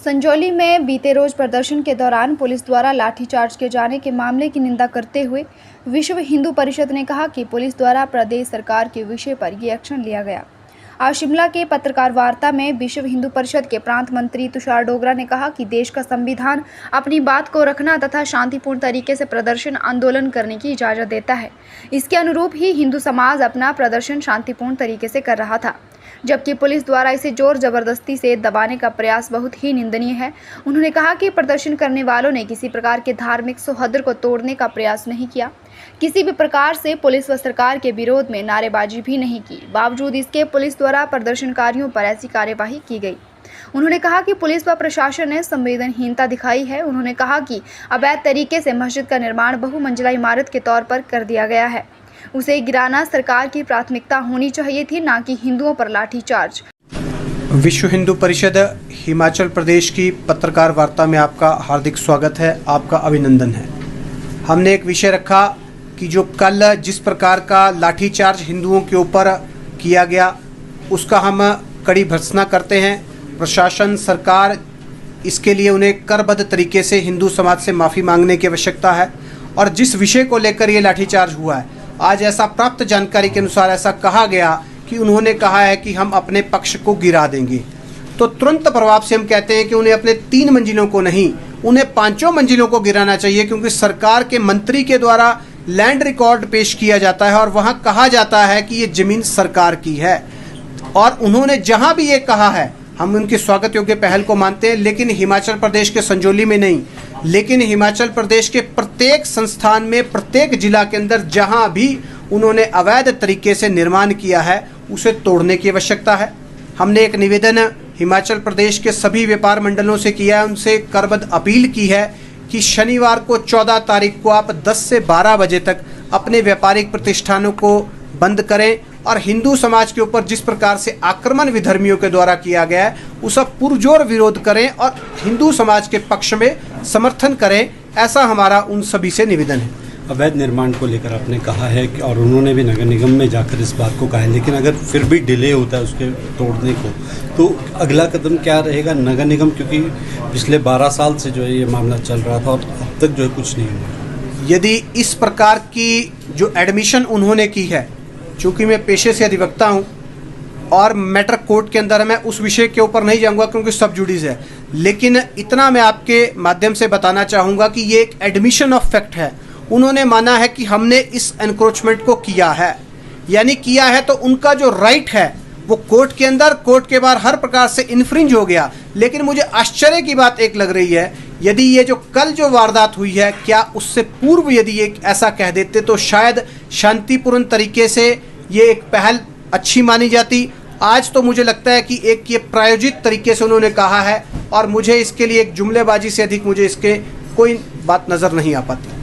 संजौली में बीते रोज प्रदर्शन के दौरान पुलिस द्वारा लाठीचार्ज किए जाने के मामले की निंदा करते हुए विश्व हिंदू परिषद ने कहा कि पुलिस द्वारा प्रदेश सरकार के विषय पर ये एक्शन लिया गया। आज शिमला के पत्रकार वार्ता में विश्व हिंदू परिषद के प्रांत मंत्री तुषार डोगरा ने कहा कि देश का संविधान अपनी बात को रखना तथा शांतिपूर्ण तरीके से प्रदर्शन आंदोलन करने की इजाज़त देता है। इसके अनुरूप ही हिंदू समाज अपना प्रदर्शन शांतिपूर्ण तरीके से कर रहा था, जबकि पुलिस द्वारा इसे जोर जबरदस्ती से दबाने का प्रयास बहुत ही निंदनीय है। उन्होंने कहा कि प्रदर्शन करने वालों ने किसी प्रकार के धार्मिक सौहार्द को तोड़ने का प्रयास नहीं किया, किसी भी प्रकार से पुलिस व सरकार के विरोध में नारेबाजी भी नहीं की। बावजूद इसके पुलिस द्वारा प्रदर्शनकारियों पर ऐसी कार्यवाही की गई। उन्होंने कहा कि पुलिस व प्रशासन ने संवेदनहीनता दिखाई है। उन्होंने कहा कि अवैध तरीके से मस्जिद का निर्माण बहुमंजिला इमारत के तौर पर कर दिया गया है, उसे गिराना सरकार की प्राथमिकता होनी चाहिए थी, ना कि हिंदुओं पर लाठीचार्ज। विश्व हिंदू परिषद हिमाचल प्रदेश की पत्रकार वार्ता में आपका हार्दिक स्वागत है, आपका अभिनंदन है। हमने एक विषय रखा कि जो कल जिस प्रकार का लाठीचार्ज हिंदुओं के ऊपर किया गया उसका हम कड़ी भर्त्सना करते हैं। प्रशासन सरकार इसके लिए उन्हें करबद्ध तरीके से हिंदू समाज से माफ़ी मांगने की आवश्यकता है। और जिस विषय को लेकर ये लाठीचार्ज हुआ है, आज ऐसा प्राप्त जानकारी के अनुसार ऐसा कहा गया कि उन्होंने कहा है कि हम अपने पक्ष को गिरा देंगे, तो तुरंत प्रभाव से हम कहते हैं कि उन्हें अपने 3 मंजिलों को नहीं, उन्हें 5 मंजिलों को गिराना चाहिए, क्योंकि सरकार के मंत्री के द्वारा लैंड रिकॉर्ड पेश किया जाता है और वहां कहा जाता है कि ये जमीन सरकार की है। और उन्होंने जहां भी ये कहा है हम उनकी स्वागत योग्य पहल को मानते हैं, लेकिन हिमाचल प्रदेश के संजौली में नहीं, लेकिन हिमाचल प्रदेश के प्रत्येक संस्थान में, प्रत्येक जिला के अंदर जहां भी उन्होंने अवैध तरीके से निर्माण किया है उसे तोड़ने की आवश्यकता है। हमने एक निवेदन हिमाचल प्रदेश के सभी व्यापार मंडलों से किया है, उनसे करबद्ध अपील की है कि शनिवार को 14 तारीख को आप 10 से 12 बजे तक अपने व्यापारिक प्रतिष्ठानों को बंद करें और हिंदू समाज के ऊपर जिस प्रकार से आक्रमण विधर्मियों के द्वारा किया गया है उसका पुरजोर विरोध करें और हिंदू समाज के पक्ष में समर्थन करें, ऐसा हमारा उन सभी से निवेदन है। अवैध निर्माण को लेकर आपने कहा है कि और उन्होंने भी नगर निगम में जाकर इस बात को कहा है, लेकिन अगर फिर भी डिले होता है उसके तोड़ने को, तो अगला कदम क्या रहेगा? नगर निगम, क्योंकि पिछले 12 साल से जो है ये मामला चल रहा था और अब तक जो है कुछ नहीं हुआ। यदि इस प्रकार की जो एडमिशन उन्होंने की है, चूँकि मैं पेशे से अधिवक्ता हूँ और मैटर कोर्ट के अंदर है, मैं उस विषय के ऊपर नहीं जाऊँगा क्योंकि सब जुडिस है, लेकिन इतना मैं आपके माध्यम से बताना चाहूँगा कि ये एक एडमिशन ऑफ फैक्ट है। उन्होंने माना है कि हमने इस एनक्रोचमेंट को किया है, यानी किया है, तो उनका जो राइट है वो कोर्ट के अंदर, कोर्ट के बाहर हर प्रकार से इन्फ्रिंज हो गया। लेकिन मुझे आश्चर्य की बात एक लग रही है, यदि ये जो कल जो वारदात हुई है, क्या उससे पूर्व यदि ये ऐसा कह देते तो शायद शांतिपूर्ण तरीके से ये एक पहल अच्छी मानी जाती। आज तो मुझे लगता है कि एक ये प्रायोजित तरीके से उन्होंने कहा है और मुझे इसके लिए एक जुमलेबाजी से अधिक मुझे इसके कोई बात नज़र नहीं आ पाती।